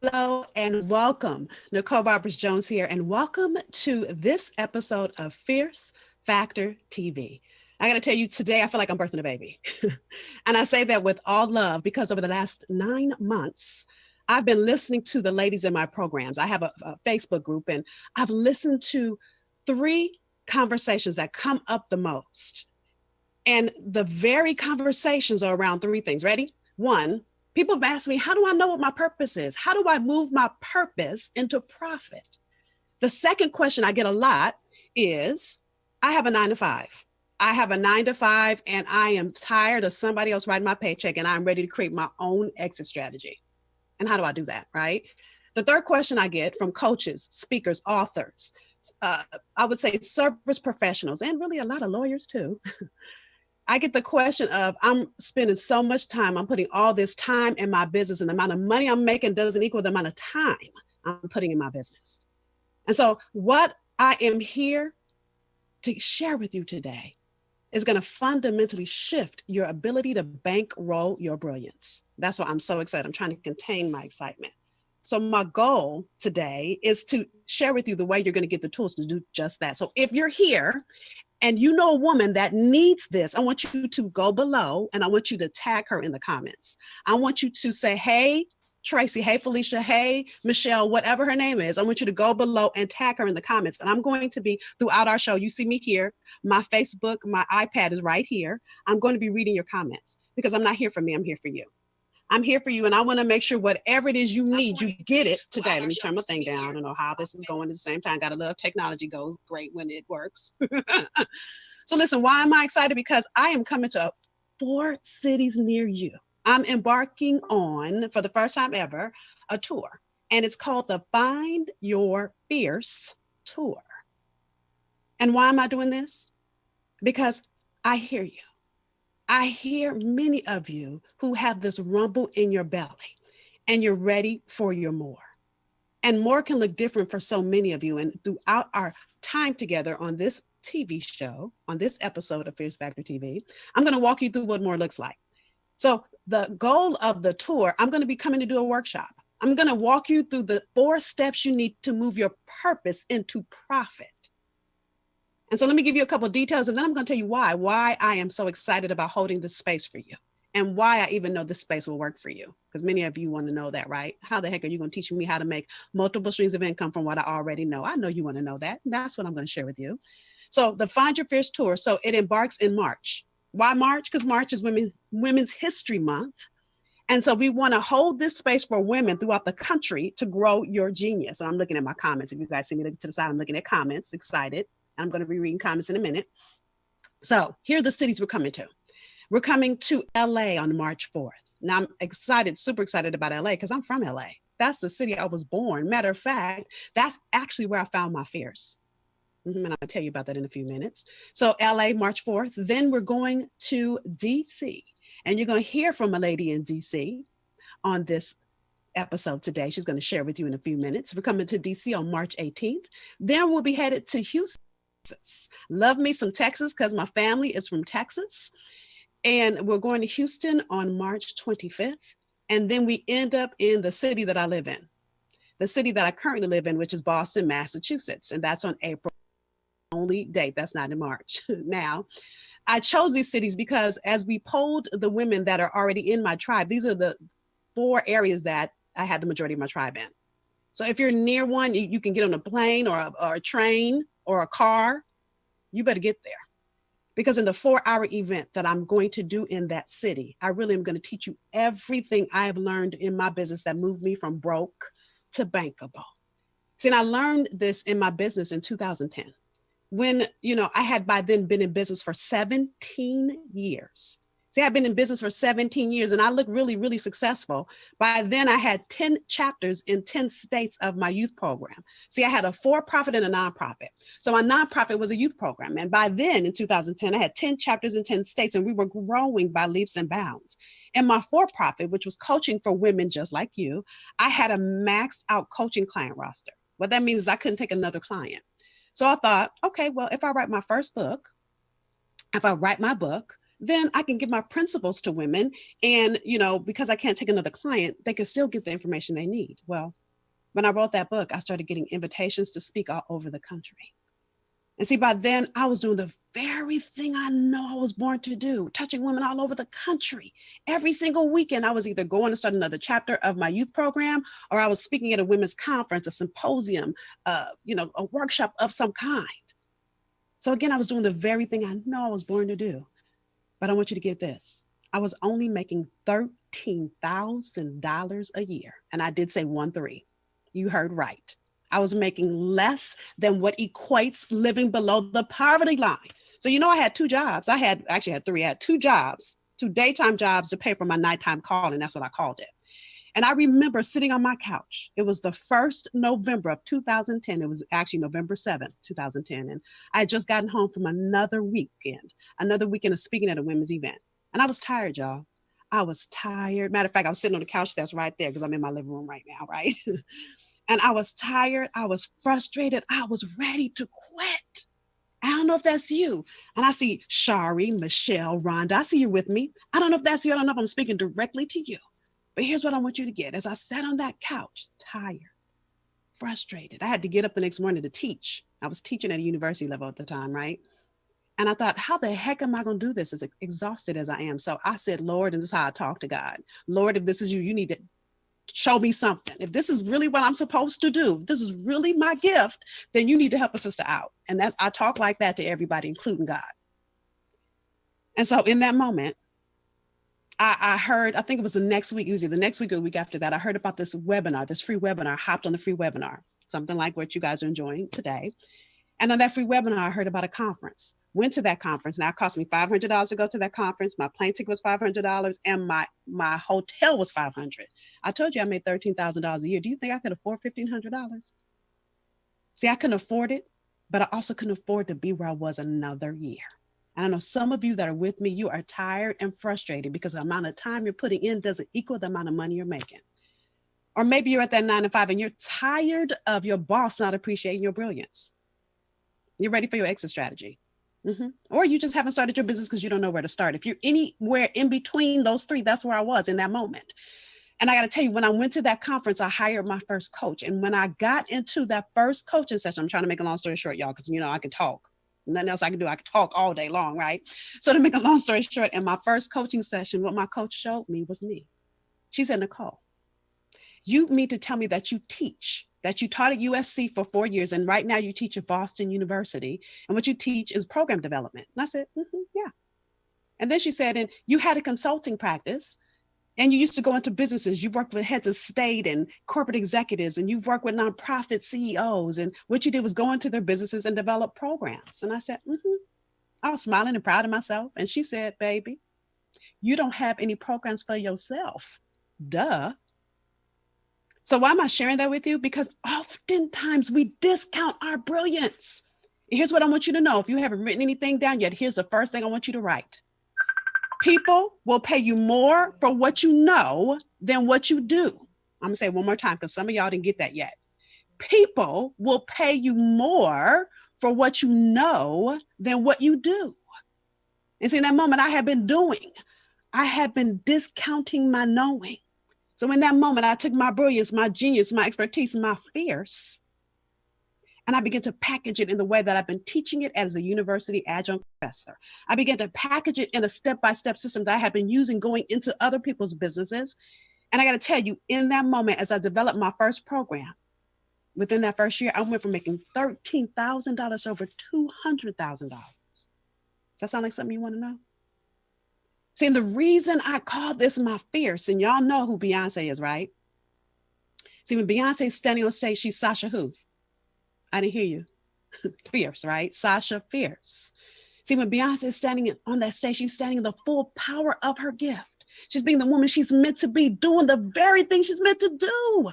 Hello and welcome. Nicole Jones here, and welcome to this episode of Fierce Factor TV. I got to tell you, today I feel like I'm birthing a baby. And I say that with all love because over the last 9 months, I've been listening to the ladies in my programs. I have a Facebook group, and I've listened to three conversations that come up the most. And the very conversations are around three things. Ready? One, people have asked me, how do I know what my purpose is? How do I move my purpose into profit? The second question I get a lot is, I have a 9 to 5. I have a 9 to 5 and I am tired of somebody else writing my paycheck and I'm ready to create my own exit strategy. And how do I do that, right? The third question I get from coaches, speakers, authors, I would say service professionals, and really a lot of lawyers too. I get the question of, I'm spending so much time, I'm putting all this time in my business, and the amount of money I'm making doesn't equal the amount of time I'm putting in my business. And so what I am here to share with you today is going to fundamentally shift your ability to bankroll your brilliance. That's why I'm so excited. I'm trying to contain my excitement. So my goal today is to share with you the way you're going to get the tools to do just that. So if you're here and you know a woman that needs this, I want you to go below and I want you to tag her in the comments. I want you to say, hey, Tracy, hey, Felicia, hey, Michelle, whatever her name is. I want you to go below and tag her in the comments. And I'm going to be, throughout our show, you see me here, my Facebook, my iPad is right here. I'm going to be reading your comments because I'm not here for me, I'm here for you. I'm here for you, and I want to make sure whatever it is you need, you get it today. Let me turn my thing down. I don't know how this is going at the same time. Gotta love technology goes great when it works. So listen, why am I excited? Because I am coming to 4 cities near you. I'm embarking on, for the first time ever, a tour, and it's called the Find Your Fierce Tour. And why am I doing this? Because I hear you. I hear many of you who have this rumble in your belly and you're ready for your more. And more can look different for so many of you. And throughout our time together on this TV show, on this episode of Fierce Factor TV, I'm going to walk you through what more looks like. So the goal of the tour, I'm going to be coming to do a workshop. I'm going to walk you through the 4 steps you need to move your purpose into profit. And so let me give you a couple of details, and then I'm going to tell you why I am so excited about holding this space for you and why I even know this space will work for you. Because many of you want to know that, right? How the heck are you going to teach me how to make multiple streams of income from what I already know? I know you want to know that. And that's what I'm going to share with you. So the Find Your Fierce Tour. So it embarks in March. Why March? Because March is Women's History Month. And so we want to hold this space for women throughout the country to grow your genius. And I'm looking at my comments. If you guys see me to the side, I'm looking at comments, excited. I'm going to be reading comments in a minute. So here are the cities we're coming to. We're coming to LA on March 4th. Now I'm excited, super excited about LA because I'm from LA. That's the city I was born. Matter of fact, that's actually where I found my fierce. And I'll tell you about that in a few minutes. So LA, March 4th. Then we're going to DC. And you're going to hear from a lady in DC on this episode today. She's going to share with you in a few minutes. We're coming to DC on March 18th. Then we'll be headed to Houston. Love me some Texas because my family is from Texas. And we're going to Houston on March 25th. And then we end up in the city that I live in, the city that I currently live in, which is Boston, Massachusetts. And that's on April only date. That's not in March. Now, I chose these cities because as we polled the women that are already in my tribe, these are the 4 areas that I had the majority of my tribe in. So if you're near one, you can get on a plane or a train or a car, you better get there. Because in the 4-hour event that I'm going to do in that city, I really am going to teach you everything I have learned in my business that moved me from broke to bankable. See, and I learned this in my business in 2010 when, I had by then been in business for 17 years. See, I've been in business for 17 years and I look really, really successful. By then I had 10 chapters in 10 states of my youth program. See, I had a for-profit and a nonprofit. So my nonprofit was a youth program. And by then in 2010, I had 10 chapters in 10 states and we were growing by leaps and bounds. And my for-profit, which was coaching for women just like you, I had a maxed out coaching client roster. What that means is I couldn't take another client. So I thought, okay, well, if I write my book, then I can give my principles to women. And, because I can't take another client, they can still get the information they need. Well, when I wrote that book, I started getting invitations to speak all over the country. And see, by then I was doing the very thing I know I was born to do, touching women all over the country. Every single weekend, I was either going to start another chapter of my youth program, or I was speaking at a women's conference, a symposium, a workshop of some kind. So again, I was doing the very thing I know I was born to do. But I want you to get this. I was only making $13,000 a year. And I did say 1-3. You heard right. I was making less than what equates living below the poverty line. So, I had 2 jobs. I actually had 3. I had 2 jobs, 2 daytime jobs to pay for my nighttime calling. That's what I called it. And I remember sitting on my couch. It was the 1st November of 2010. It was actually November 7th, 2010. And I had just gotten home from another weekend of speaking at a women's event. And I was tired, y'all. I was tired. Matter of fact, I was sitting on the couch that's right there because I'm in my living room right now, right? And I was tired. I was frustrated. I was ready to quit. I don't know if that's you. And I see Shari, Michelle, Rhonda. I see you with me. I don't know if that's you. I don't know if I'm speaking directly to you. But here's what I want you to get. As I sat on that couch, tired, frustrated, I had to get up the next morning to teach. I was teaching at a university level at the time, right? And I thought, how the heck am I going to do this as exhausted as I am? So I said, Lord, and this is how I talk to God. Lord, if this is you, you need to show me something. If this is really what I'm supposed to do, if this is really my gift, then you need to help a sister out. And I talk like that to everybody, including God. And so in that moment, I heard, I think it was the next week, usually the next week or the week after that, I heard about this webinar, this free webinar, hopped on the free webinar, something like what you guys are enjoying today. And on that free webinar, I heard about a conference, went to that conference. Now it cost me $500 to go to that conference. My plane ticket was $500 and my hotel was $500. I told you I made $13,000 a year. Do you think I could afford $1,500? See, I couldn't afford it, but I also couldn't afford to be where I was another year. And I know some of you that are with me, you are tired and frustrated because the amount of time you're putting in doesn't equal the amount of money you're making. Or maybe you're at that 9 to 5 and you're tired of your boss not appreciating your brilliance. You're ready for your exit strategy. Or you just haven't started your business because you don't know where to start. If you're anywhere in between those 3, that's where I was in that moment. And I got to tell you, when I went to that conference, I hired my first coach. And when I got into that first coaching session, I'm trying to make a long story short, y'all, because I can talk. Nothing else I can do. I can talk all day long, right? So to make a long story short, in my first coaching session, what my coach showed me was me. She said, Nicole, you mean to tell me that you teach, that you taught at USC for 4 years, and right now you teach at Boston University, and what you teach is program development. And I said, yeah. And then she said, and you had a consulting practice, and you used to go into businesses. You've worked with heads of state and corporate executives, and you've worked with nonprofit CEOs. And what you did was go into their businesses and develop programs. And I said, I was smiling and proud of myself. And she said, baby, you don't have any programs for yourself. Duh. So why am I sharing that with you? Because oftentimes we discount our brilliance. And here's what I want you to know. If you haven't written anything down yet, here's the first thing I want you to write. People will pay you more for what you know than what you do. I'm going to say it one more time because some of y'all didn't get that yet. People will pay you more for what you know than what you do. And see, in that moment, I had been discounting my knowing. So in that moment, I took my brilliance, my genius, my expertise, my fierce, and I began to package it in the way that I've been teaching it as a university adjunct professor. I began to package it in a step-by-step system that I have been using going into other people's businesses. And I got to tell you, in that moment, as I developed my first program, within that first year, I went from making $13,000 over $200,000. Does that sound like something you want to know? See, and the reason I call this my fierce, and y'all know who Beyonce is, right? See, when Beyonce's standing on stage, she's Sasha who? I didn't hear you. Fierce, right? Sasha Fierce. See, when Beyonce is standing on that stage, she's standing in the full power of her gift. She's being the woman she's meant to be, doing the very thing she's meant to do.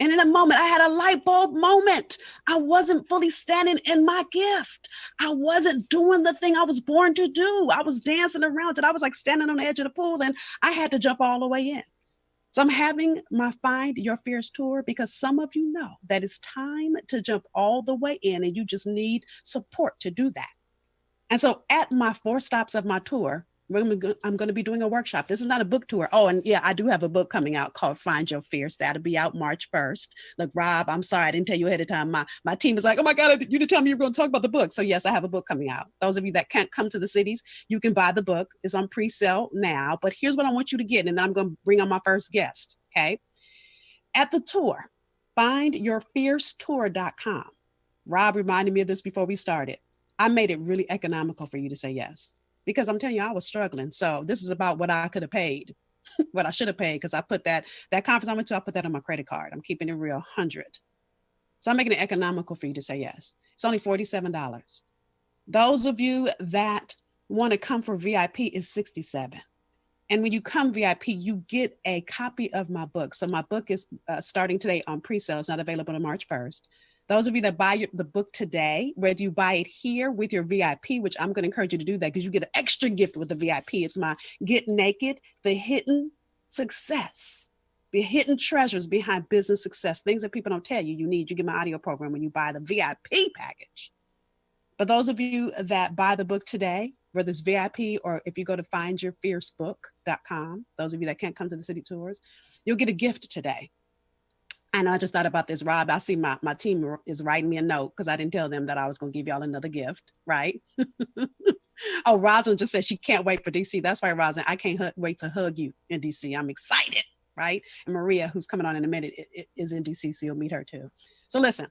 And in that moment, I had a light bulb moment. I wasn't fully standing in my gift. I wasn't doing the thing I was born to do. I was dancing around it. I was like standing on the edge of the pool, and I had to jump all the way in. So I'm having my Find Your Fierce tour because some of you know that it's time to jump all the way in, and you just need support to do that. And so at my 4 stops of my tour, I'm going to be doing a workshop. This is not a book tour. Oh, and yeah, I do have a book coming out called Find Your Fierce. That'll be out March 1st. Look, Rob, I'm sorry I didn't tell you ahead of time. My team is like, oh my God, you didn't tell me you were going to talk about the book. So yes, I have a book coming out. Those of you that can't come to the cities, you can buy the book. It's on pre-sale now. But here's what I want you to get, and then I'm going to bring on my first guest. Okay. At the tour, findyourfiercetour.com. Rob reminded me of this before we started. I made it really economical for you to say yes, because I'm telling you, I was struggling. So this is about what I could have paid, what I should have paid, because I put that conference I went to, I put that on my credit card. I'm keeping it real, 100. So I'm making it economical for you to say yes. It's only $47. Those of you that want to come for VIP is $67. And when you come VIP, you get a copy of my book. So my book is starting today on pre-sale. It's not available on March 1st. Those of you that buy the book today, whether you buy it here with your VIP, which I'm going to encourage you to do that because you get an extra gift with the VIP. It's my Get Naked, the hidden success, the hidden treasures behind business success, things that people don't tell you need. You get my audio program when you buy the VIP package. But those of you that buy the book today, whether it's VIP or if you go to findyourfiercebook.com, those of you that can't come to the city tours, you'll get a gift today. I know I just thought about this, Rob. I see my team is writing me a note because I didn't tell them that I was going to give y'all another gift, right? Oh, Rosalind just said she can't wait for DC. That's right, Rosalind. I can't wait to hug you in DC. I'm excited, right? And Maria, who's coming on in a minute, is in DC, so you'll meet her too. So listen,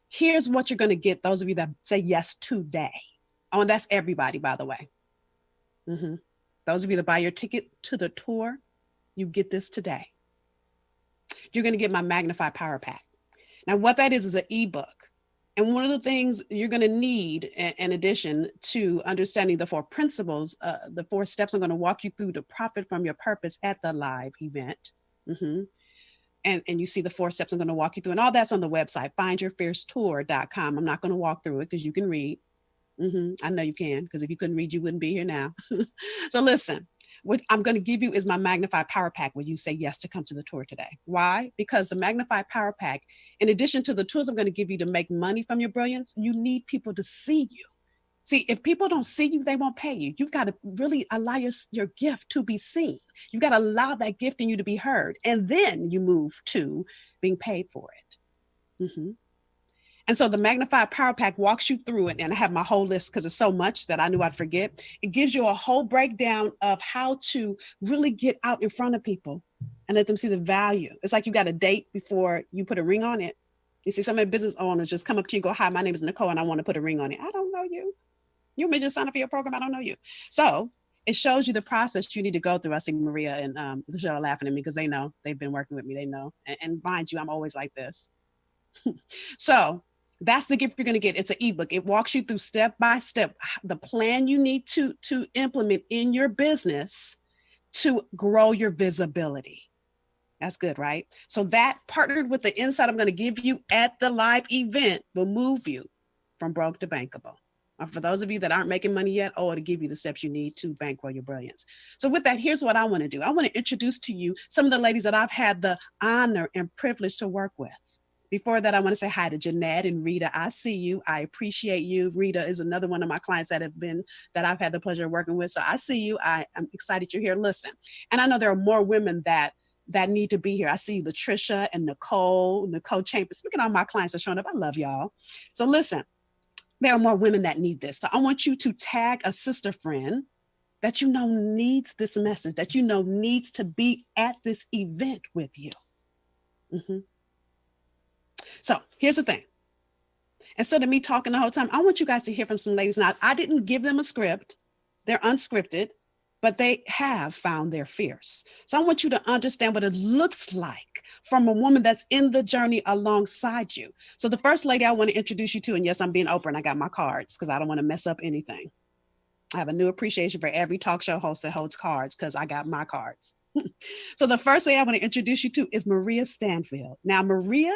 here's what you're going to get, those of you that say yes today. Oh, and that's everybody, by the way. Those of you that buy your ticket to the tour, you get this today. You're going to get my Magnify Power Pack. Now, what that is an ebook. And one of the things you're going to need, in addition to understanding the 4 principles, the 4 steps I'm going to walk you through to profit from your purpose at the live event. And you see the 4 steps I'm going to walk you through. And all that's on the website, findyourfiercetour.com. I'm not going to walk through it because you can read. I know you can, because if you couldn't read, you wouldn't be here now. So listen. What I'm going to give you is my Magnify Power Pack when you say yes to come to the tour today. Why? Because the Magnify Power Pack, in addition to the tools I'm going to give you to make money from your brilliance, you need people to see you. See, if people don't see you, they won't pay you. You've got to really allow your gift to be seen. You've got to allow that gift in you to be heard. And then you move to being paid for it. And so the Magnified Power Pack walks you through it. And I have my whole list because it's so much that I knew I'd forget. It gives you a whole breakdown of how to really get out in front of people and let them see the value. It's like you got a date before you put a ring on it. You see, so many business owners just come up to you and go, hi, my name is Nicole and I want to put a ring on it. I don't know you. You may just sign up for your program. I don't know you. So it shows you the process you need to go through. I see Maria and Michelle laughing at me because they know they've been working with me. They know. And mind you, I'm always like this. So that's the gift you're going to get. It's an ebook. It walks you through step by step the plan you need to implement in your business to grow your visibility. That's good, right? So that partnered with the insight I'm going to give you at the live event will move you from broke to bankable. For those of you that aren't making money yet, to give you the steps you need to bankroll your brilliance. So with that, here's what I want to do. I want to introduce to you some of the ladies that I've had the honor and privilege to work with. Before that, I want to say hi to Jeanette and Rita. I see you. I appreciate you. Rita is another one of my clients that I've had the pleasure of working with. So I see you. I'm excited you're here. Listen, and I know there are more women that need to be here. I see Latricia and Nicole Chambers. Look at all my clients that are showing up. I love y'all. So listen, there are more women that need this. So I want you to tag a sister friend that you know needs this message, that you know needs to be at this event with you. So here's the thing. Instead of me talking the whole time, I want you guys to hear from some ladies. Now, I didn't give them a script. They're unscripted, but they have found their fierce. So I want you to understand what it looks like from a woman that's in the journey alongside you. So the first lady I want to introduce you to, and yes, I'm being open. I got my cards because I don't want to mess up anything. I have a new appreciation for every talk show host that holds cards because I got my cards. So the first lady I want to introduce you to is Maria Stanfield. Now, Maria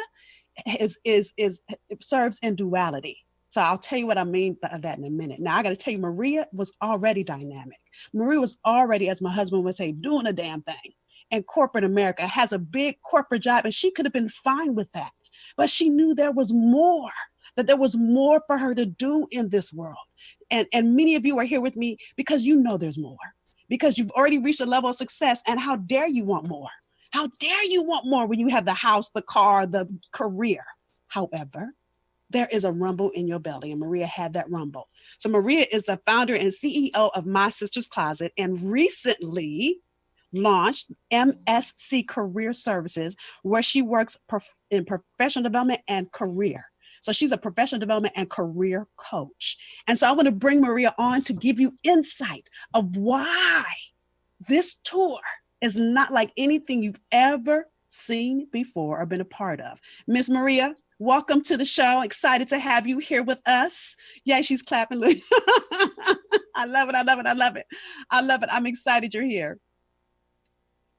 serves in duality. So I'll tell you what I mean by that in a minute. Now I got to tell you, Maria was already dynamic. Maria was already, as my husband would say, doing a damn thing. And corporate America has a big corporate job, and she could have been fine with that. But she knew there was more, that there was more for her to do in this world. And many of you are here with me because you know there's more. because you've already reached a level of success. And how dare you want more? How dare you want more when you have the house, the car, the career? However, there is a rumble in your belly, and Maria had that rumble. So Maria is the founder and CEO of My Sister's Closet, and recently launched MSC Career Services, where she works in professional development and career. So she's a professional development and career coach. And so I want to bring Maria on to give you insight of why this tour is not like anything you've ever seen before or been a part of. Miss Maria, welcome to the show. Excited to have you here with us. Yeah, she's clapping. I love it. I love it. I love it. I love it. I'm excited you're here.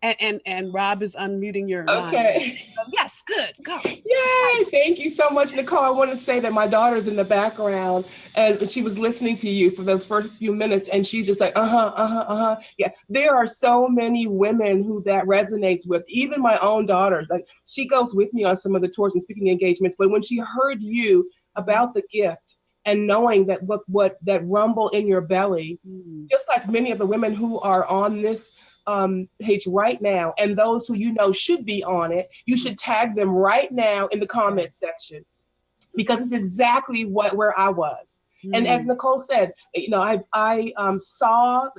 And Rob is unmuting your okay. So yes, good. Go. Yay! Thank you so much, Nicole. I want to say that my daughter's in the background, and she was listening to you for those first few minutes, and she's just like, yeah. There are so many women who that resonates with. Even my own daughter, like she goes with me on some of the tours and speaking engagements. But when she heard you about the gift and knowing that what that rumble in your belly, just like many of the women who are on this page right now, and those who you know should be on it, you should tag them right now in the comment section, because it's exactly where I was. And as Nicole said, you know, I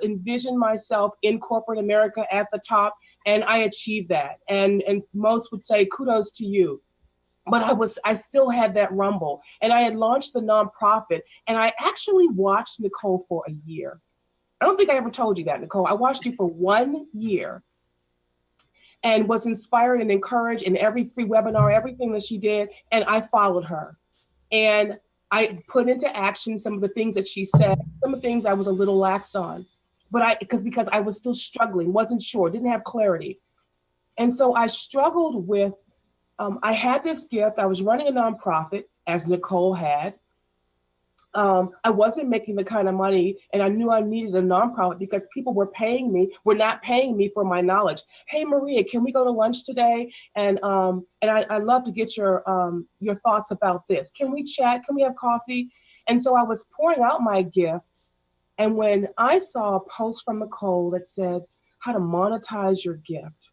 envisioned myself in corporate America at the top, and I achieved that. And most would say kudos to you. But I still had that rumble, and I had launched the nonprofit, and I actually watched Nicole for a year. I don't think I ever told you that, Nicole. I watched you for 1 year and was inspired and encouraged in every free webinar, everything that she did. And I followed her. And I put into action some of the things that she said, some of the things I was a little laxed on, but because I was still struggling, wasn't sure, didn't have clarity. And so I struggled with, I had this gift. I was running a nonprofit, as Nicole had. I wasn't making the kind of money, and I knew I needed a nonprofit because people were not paying me for my knowledge. Hey, Maria, can we go to lunch today? And I'd love to get your thoughts about this. Can we chat? Can we have coffee? And so I was pouring out my gift. And when I saw a post from Nicole that said how to monetize your gift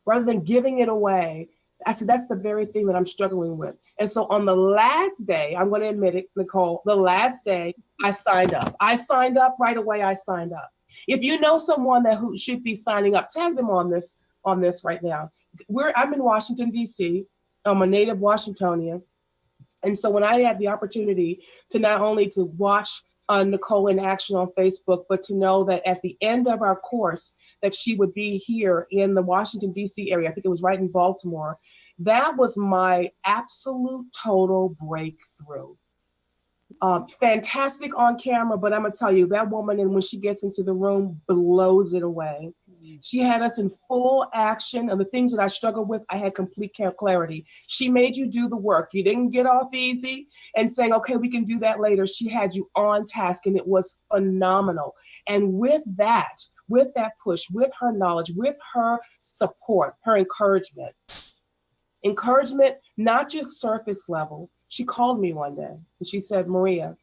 rather than giving it away, I said, that's the very thing that I'm struggling with. And so on the last day, I'm going to admit it, Nicole, the last day I signed up. I signed up right away. I signed up. If you know someone who should be signing up, tag them on this right now. I'm in Washington, D.C. I'm a native Washingtonian. And so when I had the opportunity to not only to watch Nicole in action on Facebook, but to know that at the end of our course that she would be here in the Washington, D.C. area, I think it was right in Baltimore, that was my absolute total breakthrough. Fantastic on camera, but I'm gonna tell you, that woman, and when she gets into the room, blows it away. She had us in full action, and the things that I struggled with, I had complete clarity. She made you do the work. You didn't get off easy and saying, okay, we can do that later. She had you on task, and it was phenomenal. And with that push, with her knowledge, with her support, her encouragement, not just surface level. She called me one day and she said, Maria,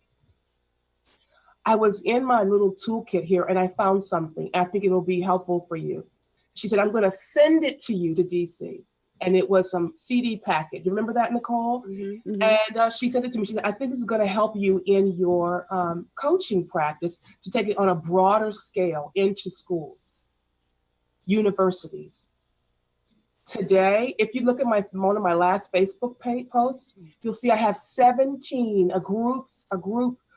I was in my little toolkit here and I found something. I think it'll be helpful for you. She said, I'm going to send it to you to DC. And it was some CD packet. You remember that, Nicole? Mm-hmm. And she sent it to me. She said, I think this is going to help you in your coaching practice to take it on a broader scale into schools, universities. Today, if you look at one of my last Facebook posts, you'll see I have 17, a group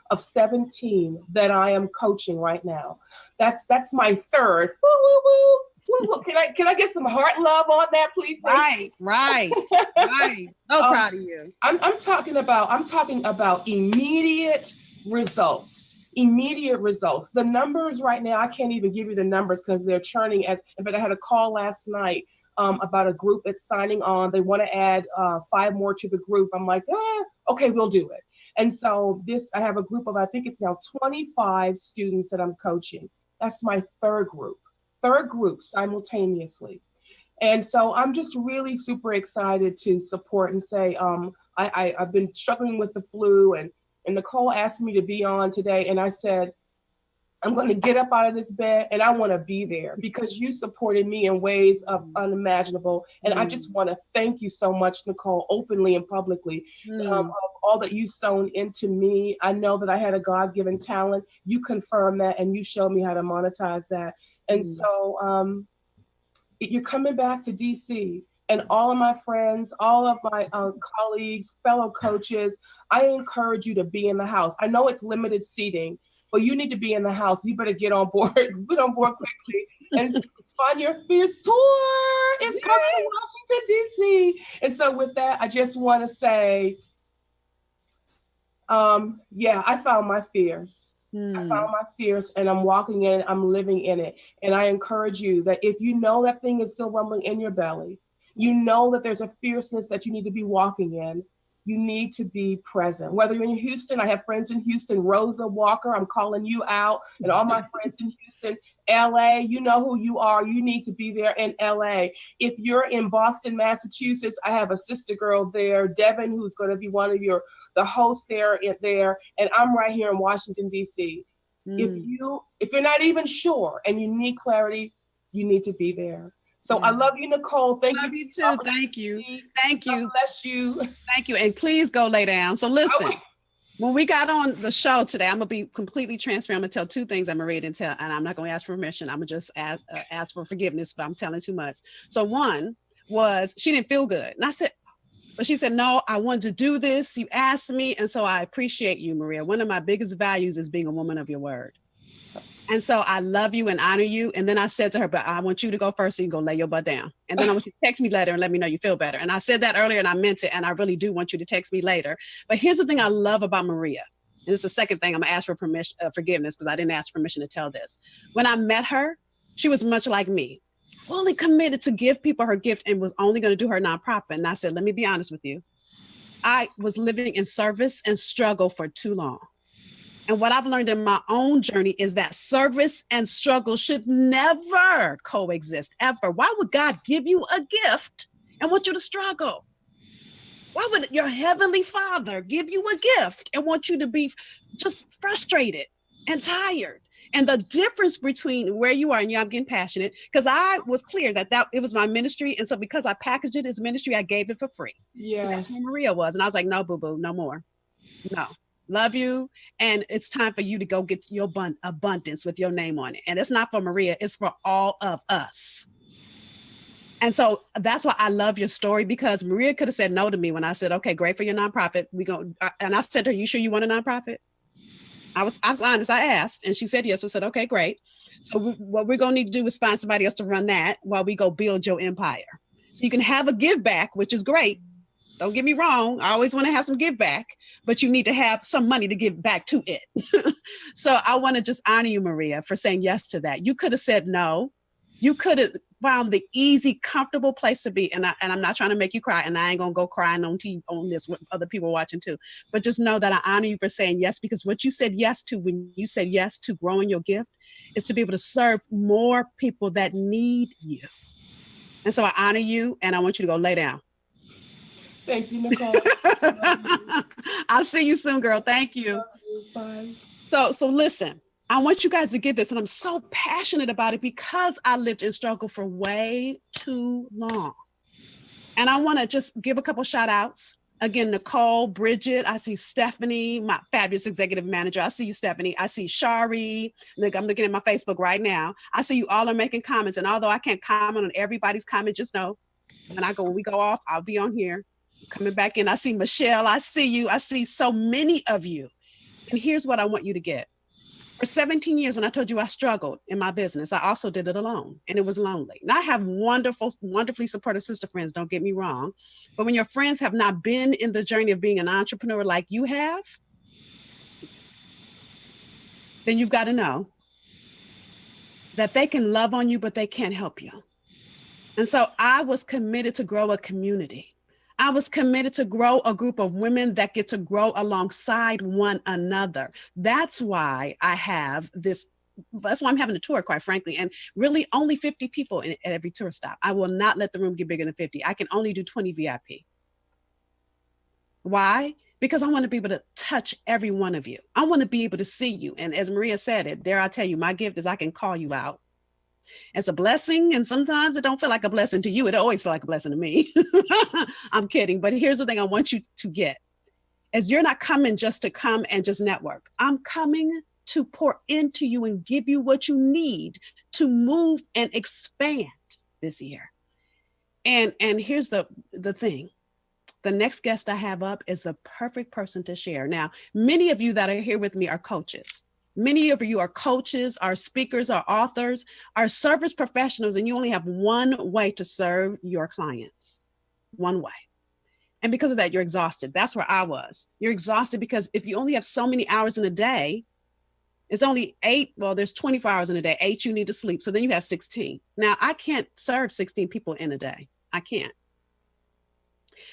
of 17 that I am coaching right now. That's my third. Woo, woo, woo. Woo, woo. Can I get some heart love on that, please? Right. So proud of you. I'm talking about immediate results. The numbers right now, I can't even give you the numbers because they're churning. In fact, I had a call last night about a group that's signing on. They want to add 5 more to the group. I'm like, okay, we'll do it. And so I have a group of, I think it's now 25 students that I'm coaching. That's my third group simultaneously. And so I'm just really super excited to support and say, I've been struggling with the flu, and Nicole asked me to be on today. And I said, I'm going to get up out of this bed and I want to be there because you supported me in ways of unimaginable. And I just want to thank you so much, Nicole, openly and publicly, of all that you sown into me. I know that I had a God-given talent. You confirmed that and you showed me how to monetize that. And so you're coming back to DC. And all of my friends, all of my colleagues, fellow coaches, I encourage you to be in the house. I know it's limited seating, but you need to be in the house. You better get on board, get on board quickly. And Find Your Fierce tour is coming to Washington, D.C. And so with that, I just want to say, I found my fierce. I found my fierce and I'm walking in it, I'm living in it. And I encourage you that if you know that thing is still rumbling in your belly, you know that there's a fierceness that you need to be walking in. You need to be present. Whether you're in Houston, I have friends in Houston, Rosa Walker, I'm calling you out, and all my friends in Houston, LA, you know who you are. You need to be there in LA. If you're in Boston, Massachusetts, I have a sister girl there, Devin, who's going to be one of the hosts there, and I'm right here in Washington, D.C. If you're not even sure and you need clarity, you need to be there. So I love you, Nicole. Thank you. Love you too. Thank you. Thank you. God bless you. Thank you. And please go lay down. So listen, when we got on the show today, I'm going to be completely transparent. I'm going to tell two things Maria didn't tell, and I'm not going to ask for permission. I'm going to just ask for forgiveness if I'm telling too much. So one was she didn't feel good. And I said, but she said, no, I wanted to do this. You asked me. And so I appreciate you, Maria. One of my biggest values is being a woman of your word. And so I love you and honor you. And then I said to her, but I want you to go first so you can go lay your butt down. And then I want you to text me later and let me know you feel better. And I said that earlier and I meant it. And I really do want you to text me later. But here's the thing I love about Maria. And this is the second thing I'm gonna ask for forgiveness because I didn't ask permission to tell this. When I met her, she was much like me, fully committed to give people her gift and was only gonna do her nonprofit. And I said, let me be honest with you. I was living in service and struggle for too long. And what I've learned in my own journey is that service and struggle should never coexist, ever. Why would God give you a gift and want you to struggle? Why would your heavenly Father give you a gift and want you to be just frustrated and tired? And the difference between where you are, and I'm getting passionate, because I was clear that it was my ministry. And so because I packaged it as ministry, I gave it for free. Yes. That's where Maria was. And I was like, no, boo-boo, no more. No. Love you. And it's time for you to go get your abundance with your name on it. And it's not for Maria, it's for all of us. And so that's why I love your story, because Maria could have said no to me when I said, okay, great for your nonprofit. And I said to her, you sure you want a nonprofit? I was honest. I asked and she said yes. I said, okay, great. So what we're going to need to do is find somebody else to run that while we go build your empire. So you can have a give back, which is great. Don't get me wrong. I always want to have some give back, but you need to have some money to give back to it. So I want to just honor you, Maria, for saying yes to that. You could have said no. You could have found the easy, comfortable place to be. And I'm not trying to make you cry, and I ain't going to go crying on TV on this with other people watching too. But just know that I honor you for saying yes, because what you said yes to when you said yes to growing your gift is to be able to serve more people that need you. And so I honor you, and I want you to go lay down. Thank you, Nicole. I'll see you soon, girl. Thank you. Bye. So listen, I want you guys to get this, and I'm so passionate about it because I lived in struggle for way too long. And I want to just give a couple shout outs. Again, Nicole, Bridget, I see Stephanie, my fabulous executive manager. I see you, Stephanie. I see Shari. Look, I'm looking at my Facebook right now. I see you all are making comments. And although I can't comment on everybody's comment, just know when we go off, I'll be on here. Coming back in, I see Michelle, I see you, I see so many of you. And here's what I want you to get. For 17 years, when I told you I struggled in my business, I also did it alone, and it was lonely. Now I have wonderfully supportive sister friends, don't get me wrong. But when your friends have not been in the journey of being an entrepreneur like you have, then you've got to know that they can love on you, but they can't help you. And so I was committed to grow a community. I was committed to grow a group of women that get to grow alongside one another. That's why I have this. That's why I'm having a tour, quite frankly, and really only 50 people at every tour stop. I will not let the room get bigger than 50. I can only do 20 VIP. Why? because I want to be able to touch every one of you. I want to be able to see you. And as Maria said it, dare I tell you, my gift is I can call you out. It's a blessing. And sometimes it don't feel like a blessing to you. It always feel like a blessing to me. I'm kidding. But here's the thing I want you to get is you're not coming just to come and just network. I'm coming to pour into you and give you what you need to move and expand this year. And here's the thing. The next guest I have up is the perfect person to share. Now, many of you that are here with me are coaches. Many of you are coaches, are speakers, are authors, are service professionals, and you only have one way to serve your clients. One way. And because of that, you're exhausted. That's where I was. You're exhausted because if you only have so many hours in a day, it's only 8. Well, there's 24 hours in a day. 8 you need to sleep. So then you have 16. Now, I can't serve 16 people in a day. I can't.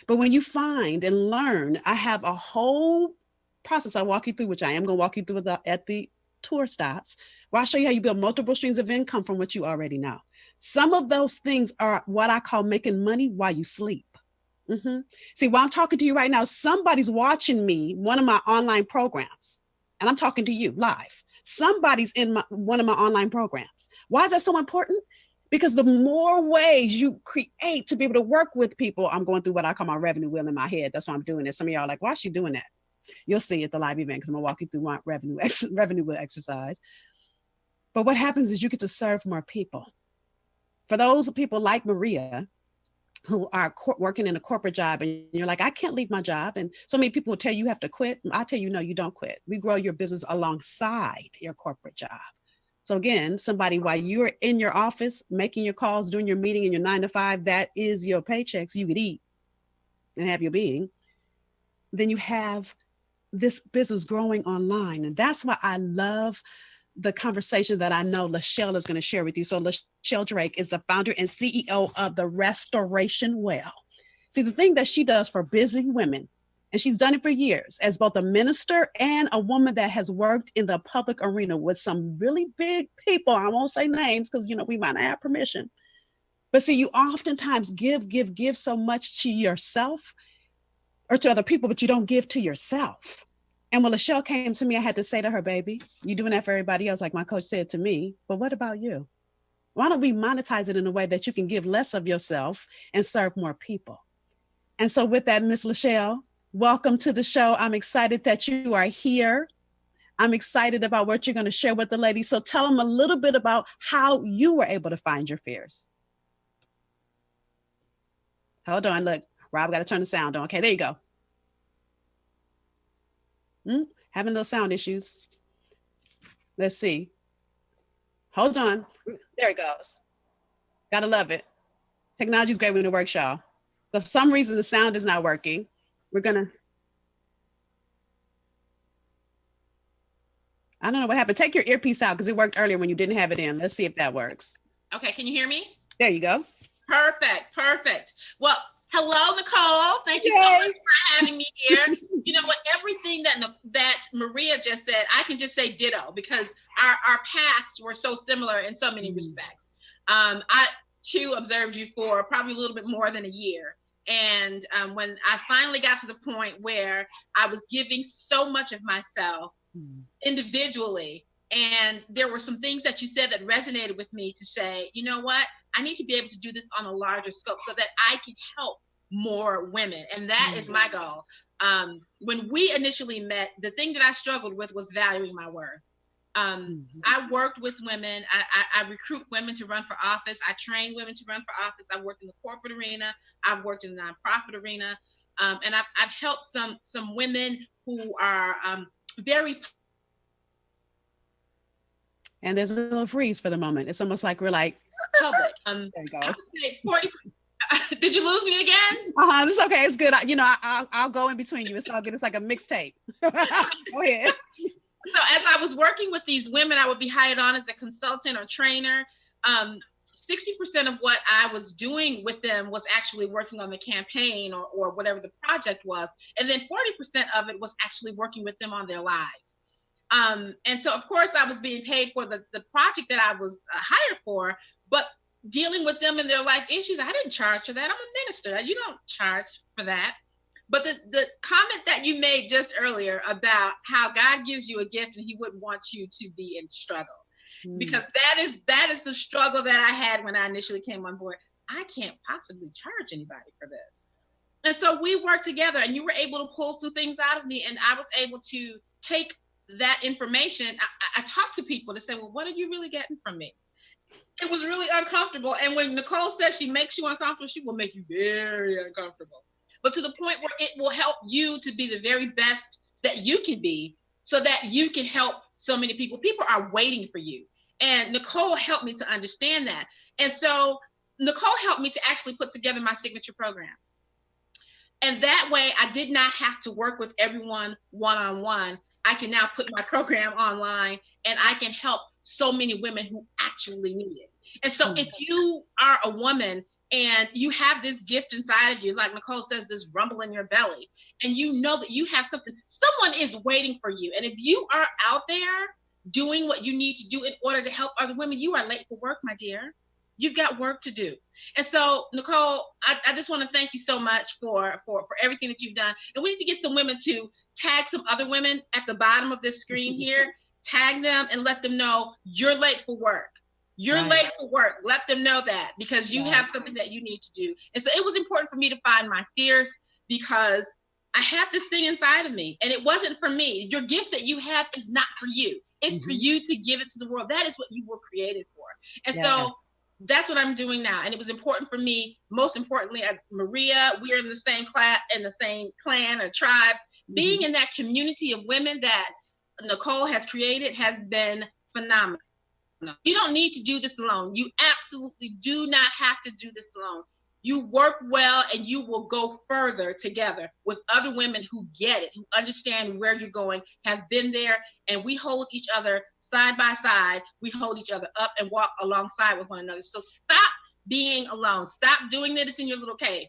But when you find and learn, I have a whole process I walk you through, which I am going to walk you through at the tour stops, where I show you how you build multiple streams of income from what you already know. Some of those things are what I call making money while you sleep. Mm-hmm. See, while I'm talking to you right now, somebody's watching me, one of my online programs, and I'm talking to you live. Somebody's in one of my online programs. Why is that so important? Because the more ways you create to be able to work with people, I'm going through what I call my revenue wheel in my head. That's why I'm doing this. Some of y'all are like, why is she doing that? You'll see at the live event because I'm going to walk you through my revenue wheel exercise. But what happens is you get to serve more people. For those people like Maria, who are working in a corporate job and you're like, I can't leave my job. And so many people will tell you have to quit. I tell you, no, you don't quit. We grow your business alongside your corporate job. So again, somebody, while you're in your office, making your calls, doing your meeting in your 9 to 5, that is your paychecks. You could eat and have your being. Then you have this business growing online. And that's why I love the conversation that I know Lachelle is going to share with you. So Lachelle Drake is the founder and CEO of the Restoration Well. See, the thing that she does for busy women, and she's done it for years as both a minister and a woman that has worked in the public arena with some really big people. I won't say names because, we might not have permission. But see, you oftentimes give so much to yourself or to other people, but you don't give to yourself. And when Lachelle came to me, I had to say to her, baby, you're doing that for everybody else, like my coach said to me, but what about you? Why don't we monetize it in a way that you can give less of yourself and serve more people? And so with that, Miss Lachelle, welcome to the show. I'm excited that you are here. I'm excited about what you're going to share with the ladies. So tell them a little bit about how you were able to find your fears. Hold on, look, Rob got to turn the sound on. Okay, there you go. Having those sound issues. Let's see. Hold on. There it goes. Gotta love it. Technology is great when it works, y'all. So for some reason, the sound is not working. We're gonna. I don't know what happened. Take your earpiece out because it worked earlier when you didn't have it in. Let's see if that works. Okay, can you hear me? There you go. Perfect. Well, hello, Nicole. Thank you so much for having me here. You know what? Everything that Maria just said, I can just say ditto because our paths were so similar in so many respects. I too observed you for probably a little bit more than a year. And when I finally got to the point where I was giving so much of myself individually, and there were some things that you said that resonated with me to say, you know what? I need to be able to do this on a larger scope so that I can help more women. And that is my goal. When we initially met, the thing that I struggled with was valuing my worth. I worked with women. I recruit women to run for office. I train women to run for office. I've worked in the corporate arena. I've worked in the nonprofit arena. And I've helped some women who are very. And there's a little freeze for the moment. It's almost like we're like, public. There you go. I would say 40. Did you lose me again? It's okay. It's good. I'll go in between you. It's all good. It's like a mixtape. Go ahead. So as I was working with these women, I would be hired on as a consultant or trainer. 60% of what I was doing with them was actually working on the campaign or whatever the project was. And then 40% of it was actually working with them on their lives. And so, of course, I was being paid for the project that I was hired for, but dealing with them and their life issues, I didn't charge for that. I'm a minister. You don't charge for that. But the comment that you made just earlier about how God gives you a gift and he wouldn't want you to be in struggle. Because that is the struggle that I had when I initially came on board. I can't possibly charge anybody for this. And so we worked together and you were able to pull some things out of me, and I was able to take that information. I talked to people to say, well, what are you really getting from me? It was really uncomfortable. And when Nicole says she makes you uncomfortable, she will make you very uncomfortable. But to the point where it will help you to be the very best that you can be, so that you can help so many people. People are waiting for you. And Nicole helped me to understand that. And so Nicole helped me to actually put together my signature program. And that way I did not have to work with everyone one-on-one. I can now put my program online and I can help so many women who actually need it. And so if you are a woman and you have this gift inside of you, like Nicole says, this rumble in your belly, and you know that you have something, someone is waiting for you. And if you are out there doing what you need to do in order to help other women, you are late for work, my dear. You've got work to do. And so, Nicole, I just want to thank you so much for everything that you've done. And we need to get some women to tag some other women at the bottom of this screen here, tag them and let them know you're late for work. You're late for work. Let them know that, because you have something that you need to do. And so it was important for me to find my fierce, because I have this thing inside of me and it wasn't for me. Your gift that you have is not for you. It's for you to give it to the world. That is what you were created for. And so that's what I'm doing now. And it was important for me, most importantly, as Maria, we're in the same class, in the same clan or tribe. Being in that community of women that Nicole has created has been phenomenal. You don't need to do this alone. You absolutely do not have to do this alone. You work well and you will go further together with other women who get it, who understand where you're going, have been there, and we hold each other side by side. We hold each other up and walk alongside with one another. So stop being alone. Stop doing this in your little cave.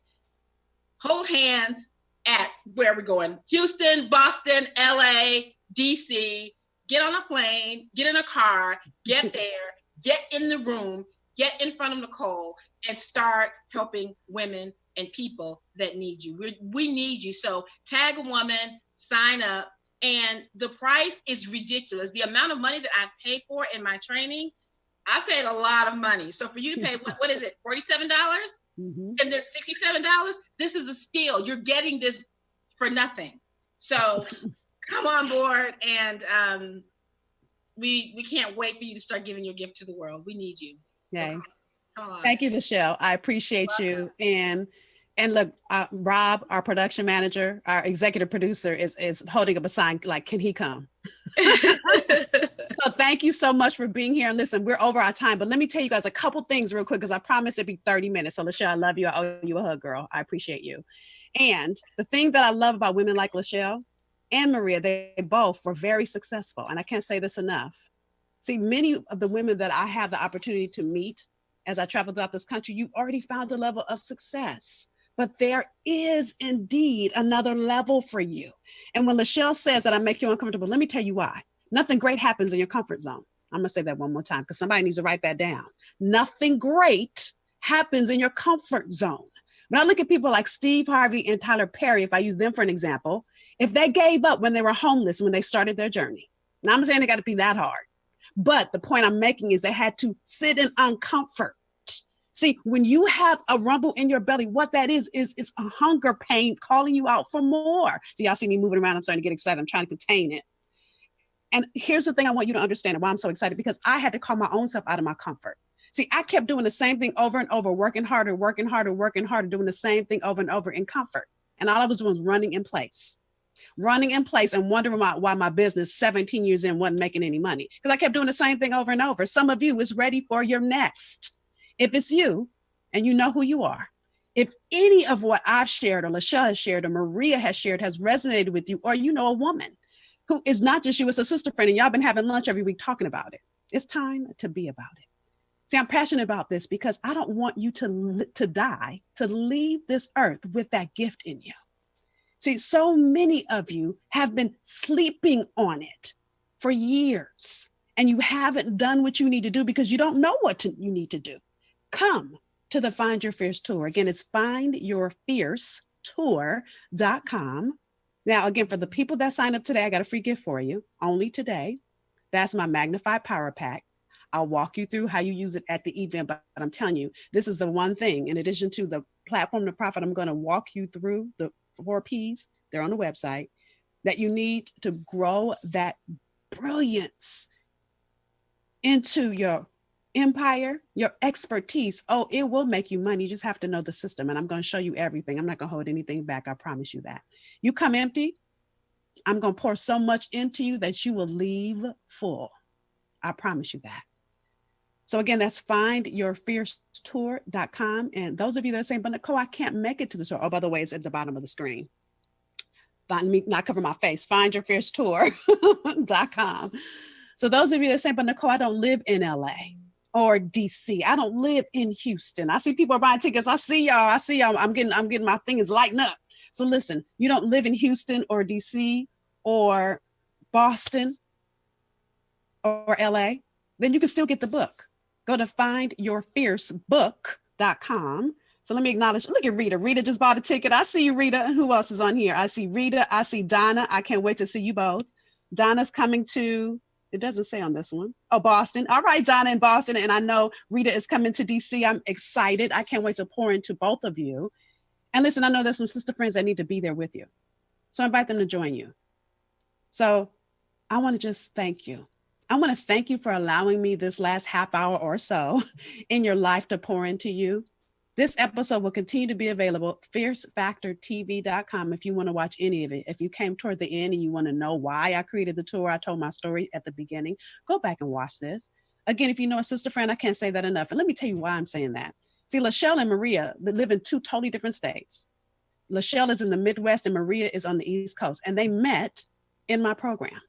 Hold hands at where we're going. Houston, Boston, LA, DC. Get on a plane, get in a car, get there, get in the room, get in front of Nicole, and start helping women and people that need you. We need you. So tag a woman, sign up, and the price is ridiculous. The amount of money that I've paid for in my training, I paid a lot of money. So for you to pay, what is it, $47? And then $67? This is a steal. You're getting this for nothing. So come on board, and we can't wait for you to start giving your gift to the world. We need you. Yay. So come on. Thank you, Michelle. I appreciate you. And look, Rob, our production manager, our executive producer, is holding up a sign like, can he come? So thank you so much for being here. And listen, we're over our time, but let me tell you guys a couple things real quick, because I promised it'd be 30 minutes. So Lachelle, I love you. I owe you a hug, girl. I appreciate you. And the thing that I love about women like Lachelle and Maria, they both were very successful. And I can't say this enough. See, many of the women that I have the opportunity to meet as I travel throughout this country, you already found a level of success, but there is indeed another level for you. And when Lachelle says that I make you uncomfortable, let me tell you why. Nothing great happens in your comfort zone. I'm gonna say that one more time, because somebody needs to write that down. Nothing great happens in your comfort zone. When I look at people like Steve Harvey and Tyler Perry, if I use them for an example, if they gave up when they were homeless, when they started their journey, now I'm saying they got to be that hard, but the point I'm making is they had to sit in uncomfort. See, when you have a rumble in your belly, what that is a hunger pain calling you out for more. So y'all see me moving around. I'm starting to get excited. I'm trying to contain it. And here's the thing I want you to understand and why I'm so excited, because I had to call my own self out of my comfort. See, I kept doing the same thing over and over, working harder, doing the same thing over and over in comfort. And all I was doing was running in place and wondering why my business 17 years in wasn't making any money, because I kept doing the same thing over and over. Some of you is ready for your next. If it's you and you know who you are, if any of what I've shared or Lachelle has shared or Maria has shared has resonated with you, or you know a woman who is not just you, it's a sister friend, and y'all been having lunch every week talking about it, it's time to be about it. See, I'm passionate about this because I don't want you to die, to leave this earth with that gift in you. See, so many of you have been sleeping on it for years, and you haven't done what you need to do because you don't know what you need to do. Come to the Find Your Fierce tour. Again, it's findyourfierce.com. somebodies.tour.com. Now, again, for the people that sign up today, I got a free gift for you only today. That's my Magnified Power Pack. I'll walk you through how you use it at the event, but I'm telling you, this is the one thing, in addition to the platform to profit, I'm going to walk you through the 4Ps. They're on the website that you need to grow that brilliance into your empire, your expertise. Oh, it will make you money. You just have to know the system. And I'm going to show you everything. I'm not going to hold anything back. I promise you that. You come empty, I'm going to pour so much into you that you will leave full. I promise you that. So again, that's findyourfiercetour.com. And those of you that are saying, but Nicole, I can't make it to the tour. Oh, by the way, it's at the bottom of the screen. Find me, not cover my face, findyourfiercetour.com. So those of you that are saying, but Nicole, I don't live in LA or DC. I don't live in Houston. I see people are buying tickets. I see y'all. I'm getting my thing is lighting up. So listen, you don't live in Houston or DC or Boston or LA, then you can still get the book. Go to findyourfiercebook.com. So let me acknowledge, look at Rita. Rita just bought a ticket. I see you, Rita. And who else is on here? I see Rita. I see Donna. I can't wait to see you both. Donna's coming to, it doesn't say on this one. Oh, Boston. All right, Donna in Boston. And I know Rita is coming to DC. I'm excited. I can't wait to pour into both of you. And listen, I know there's some sister friends that need to be there with you. So invite them to join you. So I want to just thank you. I want to thank you for allowing me this last half hour or so in your life to pour into you. This episode will continue to be available at fiercefactortv.com if you want to watch any of it. If you came toward the end and you want to know why I created the tour, I told my story at the beginning, go back and watch this. Again, if you know a sister friend, I can't say that enough. And let me tell you why I'm saying that. See, Lachelle and Maria, they live in two totally different states. Lachelle is in the Midwest and Maria is on the East Coast. And they met in my program.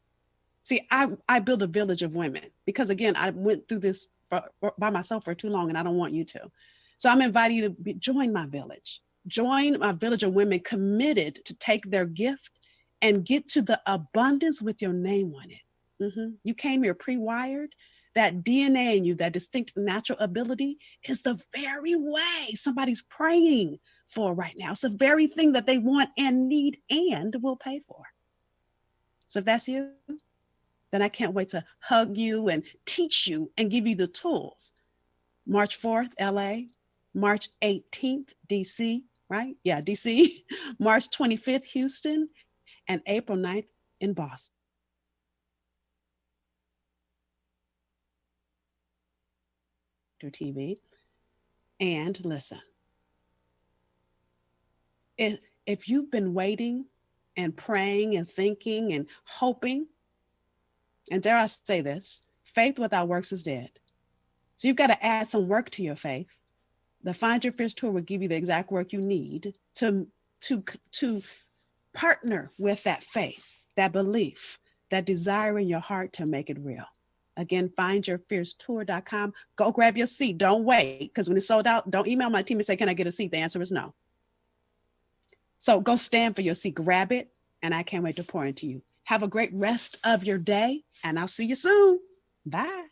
See, I build a village of women because, again, I went through this by myself for too long and I don't want you to. So I'm inviting you to join my village. Join my village of women committed to take their gift and get to the abundance with your name on it. You came here pre-wired. That DNA in you, that distinct natural ability is the very way somebody's praying for right now. It's the very thing that they want and need and will pay for. So if that's you, then I can't wait to hug you and teach you and give you the tools. March 4th, LA, March 18th, DC, right? Yeah, DC, March 25th, Houston, and April 9th in Boston. TV. And listen, if you've been waiting and praying and thinking and hoping, and dare I say this, faith without works is dead. So you've got to add some work to your faith. The Find Your Fierce Tour will give you the exact work you need to partner with that faith, that belief, that desire in your heart to make it real. Again, findyourfiercetour.com. Go grab your seat. Don't wait, because when it's sold out, don't email my team and say, can I get a seat? The answer is no. So go stand for your seat, grab it, and I can't wait to pour into you. Have a great rest of your day, and I'll see you soon. Bye.